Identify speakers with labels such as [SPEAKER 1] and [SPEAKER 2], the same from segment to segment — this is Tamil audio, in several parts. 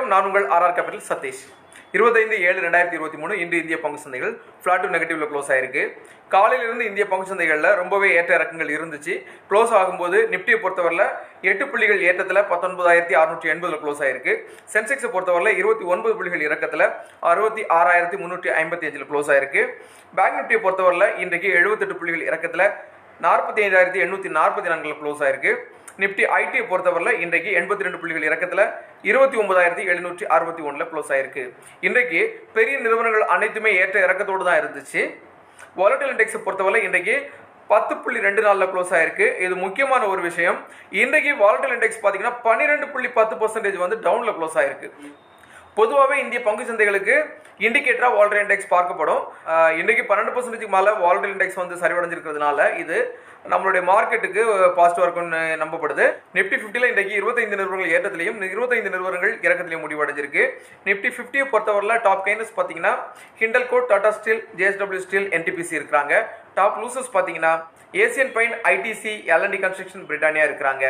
[SPEAKER 1] வணக்கம், நான் உங்கள் ஆர்ஆர் கேபிட்டல் சதீஷ். 25/7/2023 இன்று இந்திய பங்கு சந்தைகள் ஃபிளாட் டு நெகட்டிவ்ல க்ளோஸ் ஆயிருக்கு. காலையிலிருந்து இந்திய பங்கு சந்தைகளில் ரொம்பவே ஏற்ற இறக்கங்கள் இருந்துச்சு. க்ளோஸ் ஆகும்போது நிப்டியை பொறுத்தவரையில் 8 புள்ளிகள் ஏற்றத்தில் 19,680 க்ளோஸ் ஆயிருக்கு. சென்செக்ஸை பொறுத்தவரையில் 29 புள்ளிகள் இறக்கத்தில் 66,355 க்ளோஸ் ஆயிருக்கு. பேங்க் நிப்டியை பொறுத்தவரையில் இன்றைக்கு 78 புள்ளிகள் இறக்கத்தில் 45,844 க்ளோஸ் ஆயிருக்கு. நிப்டி ஐடியை பொறுத்தவரையில் இன்றைக்கு 82 புள்ளிகள் இறக்கத்தில் 29,761 க்ளோஸ் ஆயிருக்கு. இன்றைக்கு பெரிய நிறுவனங்கள் அனைத்துமே ஏற்ற இறக்கத்தோடு தான் இருந்துச்சு. வாலடைல் இண்டெக்ஸை பொறுத்தவரை இன்றைக்கு 10.24 க்ளோஸ் ஆயிருக்கு. இது முக்கியமான ஒரு விஷயம். இன்றைக்கு வாலடைல் இண்டெக்ஸ் பார்த்தீங்கன்னா 12.10% வந்து டவுனில் க்ளோஸ் ஆயிருக்கு. பொதுவாகவே இந்திய பங்கு சந்தைகளுக்கு இண்டிகேட்டராக வாலடைல் இண்டெக்ஸ் பார்க்கப்படும். இன்றைக்கு 12% மேலே வாலடைல் இண்டெக்ஸ் வந்து சரிவடைஞ்சிருக்கிறதுனால இது நம்மளுடைய மார்க்கெட்டுக்கு பாசிட்டிவாக இருக்கும்னு நம்பப்படுது. நிப்டி 50ல் இன்றைக்கு 25 நிறுவனங்கள் ஏற்றத்திலையும் 25 நிறுவனங்கள் இறக்கத்திலையும் முடிவடைஞ்சிருக்கு. நிப்டி 50 பொறுத்தவரையில் டாப் கைனர்ஸ் பார்த்தீங்கன்னா ஹிண்டல்கோ, டாடாஸ்டீல், JSW ஸ்டீல், NTPC இருக்கிறாங்க. டாப் லூசர்ஸ் பார்த்தீங்கன்னா Asian paint, ITC, L&T construction, Britannia இருக்கிறாங்க.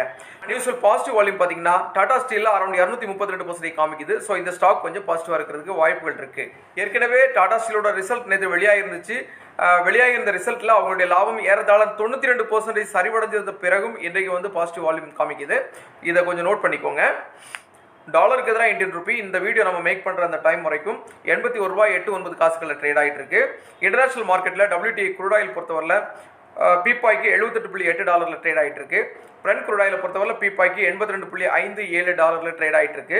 [SPEAKER 1] அன்யூஸ்வல் பாசிட்டிவ் வால்யூம் பார்த்தீங்கன்னா டாடா ஸ்டீலில் அரௌண்ட் 232% காமிக்குது. ஸோ இந்த ஸ்டாக் கொஞ்சம் பாசிட்டிவாக இருக்கிறதுக்கு வாய்ப்புகள் இருக்கு. ஏற்கனவே டாடா ஸ்டீலோட ரிசல்ட் நேற்று வெளியாகிருந்துச்சு. வெளியாகிருந்த ரிசல்ட்டில் அவங்களுடைய லாபம் ஏறத்தாழ 92% சரிவடைஞ்சது பிறகும் இன்றைக்கு வந்து பாசிட்டிவ் வால்யூம் காமிக்குது. இதை கொஞ்சம் நோட் பண்ணிக்கோங்க. டாலருக்கு எதிராக இந்தியன் ரூபி இந்த வீடியோ நம்ம மேக் பண்ணுற அந்த டைம் வரைக்கும் 81 ரூபாய் 89 காசுகளில் ட்ரேட் ஆகிட்டு இருக்கு. இன்டர்நேஷனல் மார்க்கெட்டில் WTI க்ரூட் ஆயில் பொறுத்தவரையில் பீப்பாய்க்கு $78.8 ட்ரேட் ஆகிட்டு இருக்கு. பிரெண்ட் க்ரூட் ஆயிலை பொறுத்தவரை பீப்பாய்க்கு $82.57 ட்ரேட் ஆகிட்டு இருக்கு.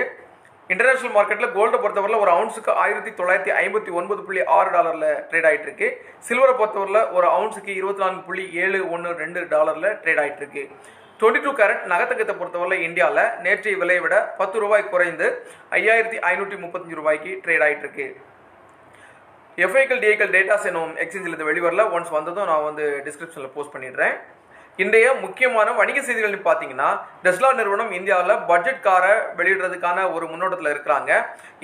[SPEAKER 1] இன்டர்நேஷனல் மார்க்கெட்டில் கோல்டை பொறுத்தவரையில் ஒரு அவுன்ஸுக்கு $1959.6 ட்ரேட் ஆகிட்டு இருக்கு. சில்வரை பொறுத்தவரையில் ஒரு அவுன்ஸுக்கு $24.712 ட்ரேட் ஆகிட்டு இருக்கு. 22 கேரட் நகத்தகத்தை பொறுத்தவரையில் இந்தியாவில் நேற்றைய விலையை விட 10 ரூபாய் குறைந்து 5,535 ரூபாய்க்கு ட்ரேட் ஆகிட்டு இருக்கு. FII DII டேட்டாஸ் என்னும் எக்ஸ்சேஞ்சில் இருந்து வெளிவரல. ஒன்ஸ் வந்ததும் நான் வந்து டிஸ்கிரிப்ஷனில் போஸ்ட் பண்ணிடுறேன். இன்றைய முக்கியமான வணிக செய்திகள் பார்த்தீங்கன்னா டெஸ்லா நிறுவனம் இந்தியாவில் பட்ஜெட் காரை வெளியிடுறதுக்கான ஒரு முன்னோட்டத்தில் இருக்கிறாங்க.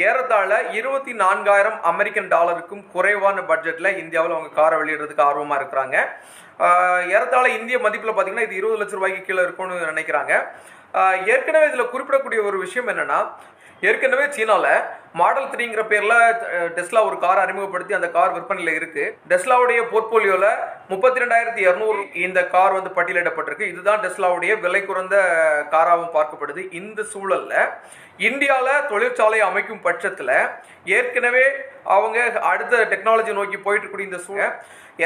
[SPEAKER 1] ஏறத்தாழ 24,000 அமெரிக்கன் டாலருக்கும் குறைவான பட்ஜெட்டில் இந்தியாவில் அவங்க காரை வெளியிடுறதுக்கு ஆர்வமாக இருக்கிறாங்க. ஏறத்தாழ இந்திய மதிப்பில் பார்த்தீங்கன்னா இது 20 லட்சம் ரூபாய்க்கு கீழே இருக்கும்னு நினைக்கிறாங்க. ஏற்கனவே இதில் குறிப்பிடக்கூடிய ஒரு விஷயம் என்னென்னா, ஏற்கனவே சீனாவில் மாடல் 3ங்கிற பேரில் டெஸ்லா ஒரு கார் அறிமுகப்படுத்தி அந்த கார் விற்பனையில் இருக்கு. டெஸ்லாவுடைய போர்ட்போலியோவில் 32,200 இந்த கார் வந்து பட்டியலிடப்பட்டிருக்கு. இதுதான் டெஸ்லாவுடைய விலை குறைந்த காராகவும் பார்க்கப்படுது. இந்த சூழலில் இந்தியாவில் தொழிற்சாலை அமைக்கும் பட்சத்தில் ஏற்கனவே அவங்க அடுத்த டெக்னாலஜி நோக்கி போயிட்டு இருக்கக்கூடிய இந்த சூழல்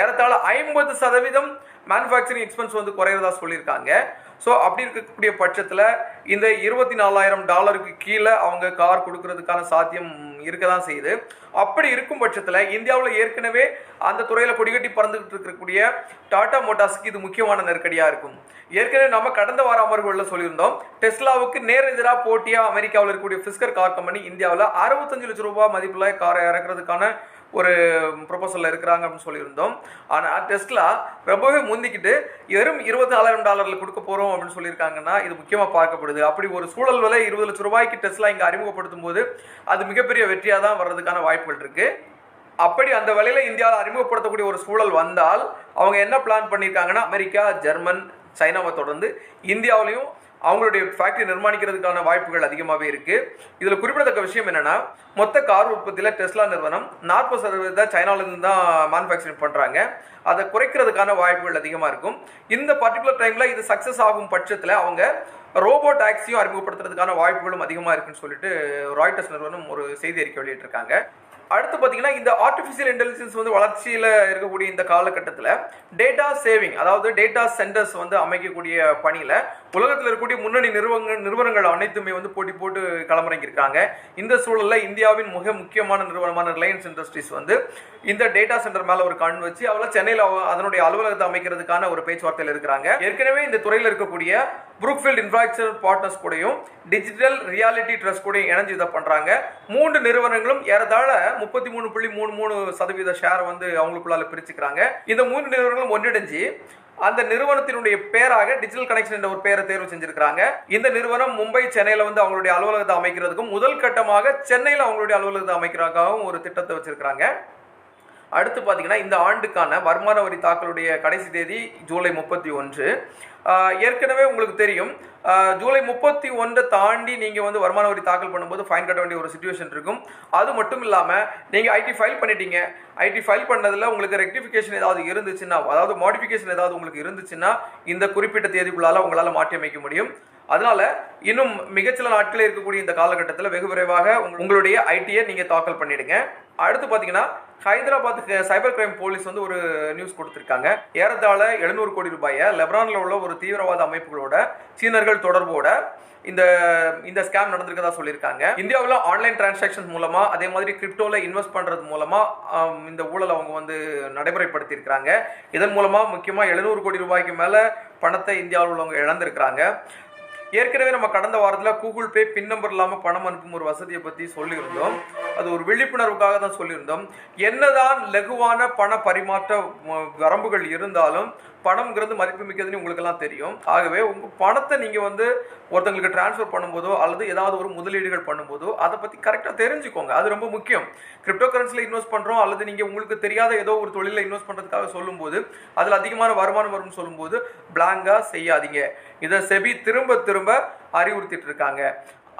[SPEAKER 1] ஏறத்தாழ 50% மேனுஃபேக்சரிங் எக்ஸ்பென்ஸ் வந்து குறையறதா சொல்லியிருக்காங்க. ஸோ அப்படி இருக்கக்கூடிய பட்சத்தில் இந்த $24,000 கீழே அவங்க கார் கொடுக்கறதுக்கான சாத்தியம் இருக்க தான் செய்யுது. அப்படி இருக்கும் பட்சத்தில் இந்தியாவில் ஏற்கனவே அந்த துறையில் கொடிகட்டி பறந்துகிட்டு இருக்கக்கூடிய டாடா மோட்டார்ஸ்க்கு இது முக்கியமான நெருக்கடியாக இருக்கும். ஏற்கனவே நம்ம கடந்த வார அமர்வுகளில் சொல்லியிருந்தோம், டெஸ்லாவுக்கு நேர் எதிராக போட்டியாக அமெரிக்காவில் இருக்கக்கூடிய ஃபிஸ்கர் கார் கம்பெனி இந்தியாவில் 65 லட்சம் ரூபாய் மதிப்பில் காரை இறக்குறதுக்கான ஒரு ப்ரொபோசலில் இருக்கிறாங்க அப்படின்னு சொல்லியிருந்தோம். ஆனால் டெஸ்லா ரொம்பவே முந்திக்கிட்டு வெறும் $24,000 கொடுக்க போகிறோம் அப்படின்னு சொல்லியிருக்காங்கன்னா இது முக்கியமாக பார்க்கப்படுது. அப்படி ஒரு சூழல் விலை 20 லட்சம் ரூபாய்க்கு டெஸ்லா இங்கே அறிமுகப்படுத்தும் போது அது மிகப்பெரிய வெற்றியாக தான் வர்றதுக்கான வாய்ப்புகள் இருக்குது. அப்படி அந்த விலையில் இந்தியாவில் அறிமுகப்படுத்தக்கூடிய ஒரு சூழல் வந்தால் அவங்க என்ன பிளான் பண்ணியிருக்காங்கன்னா, அமெரிக்கா, ஜெர்மன், சைனாவை தொடர்ந்து இந்தியாவிலையும் அவங்களுடைய ஃபேக்டரி நிர்மாணிக்கிறதுக்கான வாய்ப்புகள் அதிகமாகவே இருக்குது. இதில் குறிப்பிடத்தக்க விஷயம் என்னென்னா, மொத்த கார் உற்பத்தியில் டெஸ்லா நிறுவனம் 40% சைனாவிலிருந்து தான் மேனுஃபேக்சரிங் பண்ணுறாங்க. அதை குறைக்கிறதுக்கான வாய்ப்புகள் அதிகமாக இருக்கும். இந்த பர்டிகுலர் டைமில் இது சக்ஸஸ் ஆகும் பட்சத்தில் அவங்க ரோபோ டாக்ஸியும் அறிமுகப்படுத்துறதுக்கான வாய்ப்புகளும் அதிகமாக இருக்குன்னு சொல்லிட்டு ராய்ட்டர்ஸ் நிறுவனம் ஒரு செய்தி அறிக்கை வெளியிட்டிருக்காங்க. அடுத்து பார்த்தீங்கன்னா, இந்த ஆர்டிஃபிஷியல் இன்டெலிஜென்ஸ் வந்து வளர்ச்சியில் இருக்கக்கூடிய இந்த காலகட்டத்தில் டேட்டா சேவிங், அதாவது டேட்டா சென்டர்ஸ் வந்து அமைக்கக்கூடிய பணியில் உலகத்தில் இருக்கக்கூடிய முன்னணி நிறுவனங்கள் அனைத்துமே வந்து போட்டி போட்டு களமிறங்கியிருக்காங்க. இந்த சூழலில் இந்தியாவின் மிக முக்கியமான நிறுவனமான ரிலையன்ஸ் இண்டஸ்ட்ரீஸ் வந்து இந்த டேட்டா சென்டர் மேலே ஒரு கண் வச்சு அவளை சென்னையில் அதனுடைய அலுவலகத்தை அமைக்கிறதுக்கான ஒரு பேச்சுவார்த்தையில் இருக்கிறாங்க. ஏற்கனவே இந்த துறையில் இருக்கக்கூடிய புரூக்ஃபீல்ட் இன்ஃப்ராஸ்ட்ரக்சர் பார்ட்னர்ஸ் கூடயும் டிஜிட்டல் ரியாலிட்டி ட்ரஸ்ட் கூட இணைஞ்சு இதை பண்ணுறாங்க. 3 நிறுவனங்களும் ஏறத்தாழ 33.33% ஷேர் வந்து அவங்களுக்குள்ளால பிரிச்சுக்கிறாங்க. இந்த 3 நிறுவனங்களும் ஒன்றிணைஞ்சு அந்த நிறுவனத்தினுடைய பேராக டிஜிட்டல் கனெக்ஷன் என்ற ஒரு பேரை தேர்வு செஞ்சிருக்கிறாங்க. இந்த நிறுவனம் மும்பை, சென்னையில் வந்து அவங்களுடைய அலுவலகத்தை அமைக்கிறதுக்கும் முதல் கட்டமாக சென்னையில் அவங்களுடைய அலுவலகத்தை அமைக்கிறதுக்காகவும் ஒரு திட்டத்தை வச்சிருக்கிறாங்க. அடுத்து பார்த்தீங்கன்னா இந்த ஆண்டுக்கான வருமான வரி தாக்கலுடைய கடைசி தேதி ஜூலை 31. ஏற்கனவே உங்களுக்கு தெரியும், ஜூலை 31 தாண்டி நீங்கள் வந்து வருமான வரி தாக்கல் பண்ணும்போது ஃபைன் கட்ட வேண்டிய ஒரு சுச்சுவேஷன் இருக்கும். அது மட்டும் இல்லாமல் நீங்கள் ஐடி ஃபைல் பண்ணிட்டீங்க, ஐடி ஃபைல் பண்ணதில் உங்களுக்கு ரெக்டிஃபிகேஷன் ஏதாவது இருந்துச்சுன்னா, அதாவது மாடிஃபிகேஷன் ஏதாவது உங்களுக்கு இருந்துச்சுன்னா இந்த குறிப்பிட்ட தேதிக்குள்ளால் உங்களால் மாற்றி அமைக்க முடியும். அதனால இன்னும் மிகச்சில நாட்களே இருக்கக்கூடிய இந்த காலகட்டத்தில் வெகு விரைவாக உங்களுடைய ஐடியை நீங்கள் தாக்கல் பண்ணிடுங்க. அடுத்து பார்த்தீங்கன்னா ஹைதராபாத் சைபர் கிரைம் போலீஸ் வந்து ஒரு நியூஸ் கொடுத்துருக்காங்க. ஏறத்தாழ 700 கோடி ரூபாயை லெபனானில் உள்ள ஒரு தீவிரவாத அமைப்புகளோட சீனர்கள் தொடர்போட இந்த ஸ்கேம் நடந்திருக்கதா சொல்லியிருக்காங்க. இந்தியாவில் ஆன்லைன் டிரான்சாக்ஷன் மூலமா, அதே மாதிரி கிரிப்டோல இன்வெஸ்ட் பண்றது மூலமா இந்த ஊழல் அவங்க வந்து நடைமுறைப்படுத்தி இருக்காங்க. இதன் மூலமா முக்கியமா 700 கோடி ரூபாய்க்கு மேல பணத்தை இந்தியாவில் உள்ளவங்க இழந்திருக்கிறாங்க. ஏற்கனவே நம்ம கடந்த வாரத்தில் கூகுள் பே பின் நம்பர் இல்லாமல் பணம் அனுப்பும் ஒரு வசதியை பற்றி சொல்லியிருந்தோம். அது ஒரு விழிப்புணர்வுக்காக தான் சொல்லியிருந்தோம். என்னதான் லகுவான பண பரிமாற்ற வரம்புகள் இருந்தாலும் பணம்ங்கிறது மதிப்பு மிக்கதுன்னு உங்களுக்கெல்லாம் தெரியும். ஆகவே உங்கள் பணத்தை நீங்கள் வந்து ஒருத்தங்களுக்கு டிரான்ஸ்ஃபர் பண்ணும்போதோ அல்லது ஏதாவது ஒரு முதலீடுகள் பண்ணும்போதோ அதை பற்றி கரெக்டாக தெரிஞ்சுக்கோங்க. அது ரொம்ப முக்கியம். கிரிப்டோ கரன்சியில் இன்வெஸ்ட் பண்ணுறோம் அல்லது நீங்கள் உங்களுக்கு தெரியாத ஏதோ ஒரு தொழிலில் இன்வெஸ்ட் பண்ணுறதுக்காக சொல்லும்போது, அதில் அதிகமான வருமானம் வரும்னு சொல்லும்போது பிளாங்காக செய்யாதீங்க. இதை செபி திரும்ப திரும்ப அறிவுறுத்திட்டு இருக்காங்க.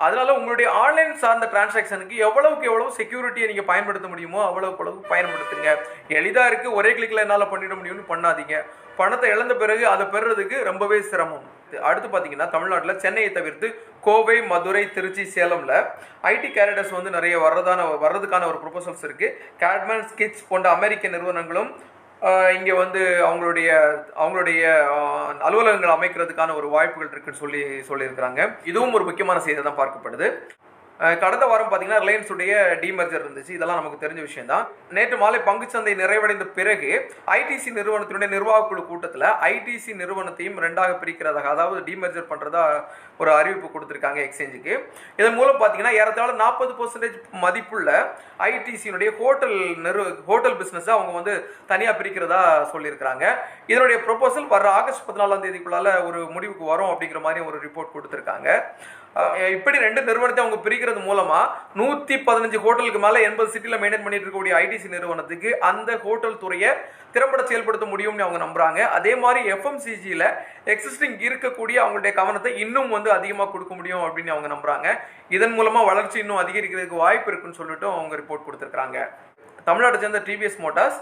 [SPEAKER 1] அதனால உங்களுடைய ஆன்லைன் சார்ந்த டிரான்சாக்ஷனுக்கு எவ்வளவு செக்யூரிட்டியை நீங்கள் பயன்படுத்த முடியுமோ அவ்வளவு பயன்படுத்துங்க. எளிதாக இருக்குது, ஒரே கிளிக்கில் என்னால் பண்ணிட முடியும்னு பண்ணாதீங்க. பணத்தை இழந்த பிறகு அதை பெறுறதுக்கு ரொம்பவே சிரமம். அடுத்து பார்த்தீங்கன்னா தமிழ்நாட்டில் சென்னையை தவிர்த்து கோவை, மதுரை, திருச்சி, சேலம்ல ஐடி கேரியர்ஸ் வந்து நிறைய வர்றதுக்கான ஒரு ப்ரொபோசல்ஸ் இருக்கு. கேட்மேன், ஸ்கிட்ஸ் போன்ற அமெரிக்க நிறுவனங்களும் இங்கே வந்து அவங்களுடைய அலுவலகங்கள் அமைக்கிறதுக்கான ஒரு வாய்ப்புகள் இருக்குன்னு சொல்லியிருக்கிறாங்க. இதுவும் ஒரு முக்கியமான செய்தி தான் பார்க்கப்படுது. கடந்த வாரம் பார்த்தீங்கன்னா ரிலையன்ஸ் உடைய டிமர்ஜர் இருந்துச்சு. இதெல்லாம் நமக்கு தெரிஞ்ச விஷயம் தான். நேற்று மாலை பங்குச்சந்தை நிறைவடைந்த பிறகு ஐடிசி நிறுவனத்தினுடைய நிர்வாக குழு கூட்டத்தில் ஐடிசி நிறுவனத்தையும் 2ஆக பிரிக்கிறதாக, அதாவது டிமர்ஜர் பண்ணுறதா ஒரு அறிவிப்பு கொடுத்துருக்காங்க எக்ஸ்சேஞ்சுக்கு. இதன் மூலம் பார்த்தீங்கன்னா ஏறத்தாழ 40% மதிப்புள்ள ஐடிசியினுடைய ஹோட்டல் பிஸ்னஸை அவங்க வந்து தனியாக பிரிக்கிறதா சொல்லியிருக்கிறாங்க. இதனுடைய ப்ரொபோசல் வர ஆகஸ்ட் 14ஆம் தேதிக்குள்ளால ஒரு முடிவுக்கு வரும் அப்படிங்கிற மாதிரி ஒரு ரிப்போர்ட் கொடுத்துருக்காங்க. இப்படி 2 நிறுவனத்தை அவங்க பிரிக்கிறது மூலமா 115 ஹோட்டலுக்கு மேல 80 சிட்டில மெயின்டைன் பண்ணிட்டு இருக்கக்கூடிய ஐடிசி நிறுவனத்துக்கு அந்த ஹோட்டல் துறையை திறம்பட செயல்படுத்த முடியும்னு அவங்க நம்புறாங்க. அதே மாதிரி எஃப்எம்சிஜியில எக்ஸிஸ்டிங் இருக்கக்கூடிய அவங்களுடைய கவனத்தை இன்னும் வந்து அதிகமாக கொடுக்க முடியும் அப்படின்னு அவங்க நம்புறாங்க. இதன் மூலமா வளர்ச்சி இன்னும் அதிகரிக்கிறதுக்கு வாய்ப்பு இருக்குன்னு சொல்லிட்டு அவங்க ரிப்போர்ட் கொடுத்துருக்காங்க. தமிழ்நாட்டை சேர்ந்த TVS Motors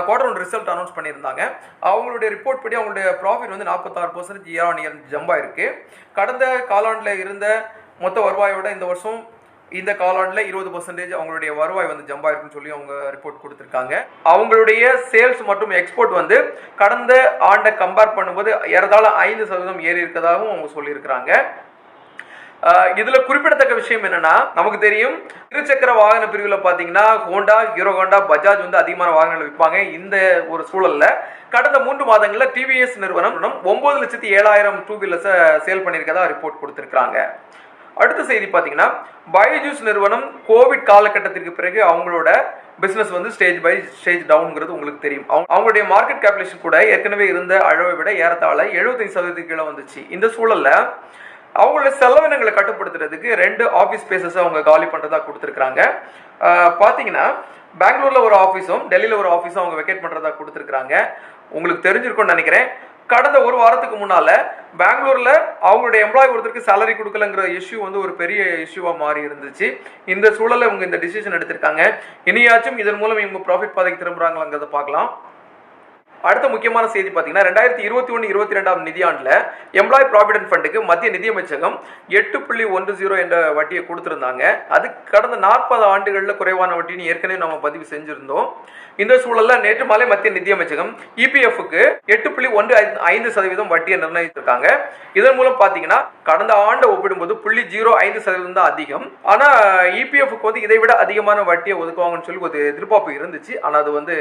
[SPEAKER 1] quarter 1 result announce பண்ணியிருந்தாங்க. அவங்களுடைய ரிப்போர்ட் படி அவங்களுடைய ப்ராஃபிட் வந்து 46% இயர் ஆன் இயர் ஜம்ப் ஆயிருக்கு. கடந்த காலாண்டில் இருந்த மொத்த வருவாயோட இந்த வருஷம் இந்த காலாண்டில் 20% அவங்களுடைய வருவாய் வந்து ஜம்ப் ஆயிருக்குன்னு சொல்லி அவங்க ரிப்போர்ட் கொடுத்துருக்காங்க. அவங்களுடைய சேல்ஸ் மற்றும் எக்ஸ்போர்ட் வந்து கடந்த ஆண்டை கம்பேர் பண்ணும்போது ஏறத்தாழ 5% ஏறி இருக்கதாகவும் அவங்க சொல்லியிருக்கிறாங்க. இதுல குறிப்பிடத்தக்க விஷயம் என்னன்னா, நமக்கு தெரியும் இருசக்கர வாகன பிரிவுல பாத்தீங்கன்னா ஹோண்டா, ஹீரோ ஹோண்டா, பஜாஜ் வந்து அதிகமான வாகனங்கள் விற்பாங்க. இந்த ஒரு சூழல்ல கடந்த 3 மாதங்கள்ல டிவிஎஸ் நிறுவனம் 9,07,000 டூ வீலர்ஸை சேல் பண்ணியிருக்கதா ரிப்போர்ட் கொடுத்திருக்காங்க. அடுத்த செய்தி பாத்தீங்கன்னா பைஜூஸ் நிறுவனம் கோவிட் காலகட்டத்திற்கு பிறகு அவங்களோட பிசினஸ் வந்து ஸ்டேஜ் பை ஸ்டேஜ் டவுன்ங்கிறது உங்களுக்கு தெரியும். அவங்களுடைய மார்க்கெட் கேபிடேஷன் கூட ஏற்கனவே இருந்த அளவை விட ஏறத்தாழ 75% கீழே வந்துச்சு. இந்த சூழல்ல அவங்களுடைய செலவினங்களை கட்டுப்படுத்துறதுக்கு 2 ஆஃபீஸ் ஸ்பேசஸ் அவங்க காலி பண்ணுறதா கொடுத்துருக்காங்க. பார்த்தீங்கன்னா பெங்களூரில் ஒரு ஆஃபீஸும் டெல்லியில் ஒரு ஆஃபீஸும் அவங்க வெக்கேட் பண்ணுறதா கொடுத்துருக்காங்க. உங்களுக்கு தெரிஞ்சிருக்கும்னு நினைக்கிறேன். கடந்த ஒரு வாரத்துக்கு முன்னால் பெங்களூரில் அவங்களுடைய எம்ப்ளாயி ஒருத்தருக்கு சேலரி கொடுக்கலங்கிற இஷ்யூ வந்து ஒரு பெரிய இஷ்யூவாக மாறி இருந்துச்சு. இந்த சூழலில் இவங்க இந்த டிசிஷன் எடுத்திருக்காங்க. இனியாச்சும் இதன் மூலம் இவங்க ப்ராஃபிட் பாதைக்கு திரும்புகிறாங்களாங்கிறத பார்க்கலாம். அடுத்த முக்கியமான செய்தி பார்த்தீங்கன்னா 2021-22 நிதியாண்டில் எம்ப்ளாயி ப்ராவிடென்ட் ஃபண்டுக்கு மத்திய நிதியமைச்சகம் 8.10 என்ற வட்டியை கொடுத்துருந்தாங்க. அது கடந்த 40 ஆண்டுகளில் குறைவான வட்டின்னு ஏற்கனவே நம்ம பதிவு செஞ்சுருந்தோம். இந்த சூழலில் நேற்று மாலை மத்திய நிதியமைச்சகம் இபிஎஃப்க்கு 8.15% வட்டியை நிர்ணயித்திருக்காங்க. இதன் மூலம் பார்த்தீங்கன்னா கடந்த ஆண்டை ஒப்பிடும்போது 0.05% தான் அதிகம். ஆனால் இபிஎஃப்க்கு வந்து இதை விட அதிகமான வட்டியை ஒதுக்குவாங்கன்னு சொல்லி ஒரு எதிர்பார்ப்பு இருந்துச்சு. ஆனால் அது வந்து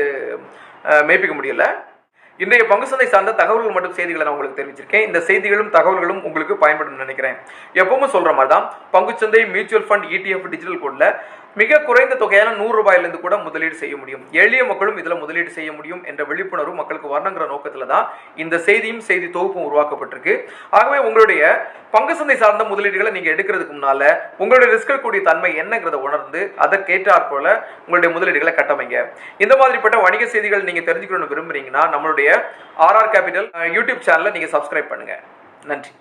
[SPEAKER 1] மெய்ப்பிக்க முடியல. இன்றைய பங்கு சந்தை சார்ந்த தகவல்கள் மற்றும் செய்திகளை நான் உங்களுக்கு தெரிவிச்சிருக்கேன். இந்த செய்திகளும் தகவல்களும் உங்களுக்கு பயன்படும் நினைக்கிறேன். எப்பவும் சொல்ற மாதிரி தான் பங்குச்சந்தை, மியூச்சுவல் ஃபண்ட், ETF, டிஜிட்டல் கோல்ட்ல மிக குறைந்த தொகையான ₹100 கூட முதலீடு செய்ய முடியும். எளிய மக்களும் இதுல முதலீடு செய்ய முடியும் என்ற விழிப்புணர்வு மக்களுக்கு வரணுங்கிற நோக்கத்துல தான் இந்த செய்தி தொகுப்பும் உருவாக்கப்பட்டிருக்கு. ஆகவே உங்களுடைய பங்கு சந்தை சார்ந்த முதலீடுகளை நீங்க எடுக்கிறதுக்கு முன்னால உங்களுடைய ரிஸ்க் கூடிய தன்மை என்னங்கிறத உணர்ந்து அதற்கேற்றாற் போல உங்களுடைய முதலீடுகளை கட்டமைங்க. இந்த மாதிரிப்பட்ட வணிக செய்திகள் நீங்க தெரிஞ்சுக்கணும்னு விரும்புறீங்கன்னா நம்மளுடைய RR Capital யூடியூப் சேனலை நீங்க சப்ஸ்கிரைப் பண்ணுங்க. நன்றி.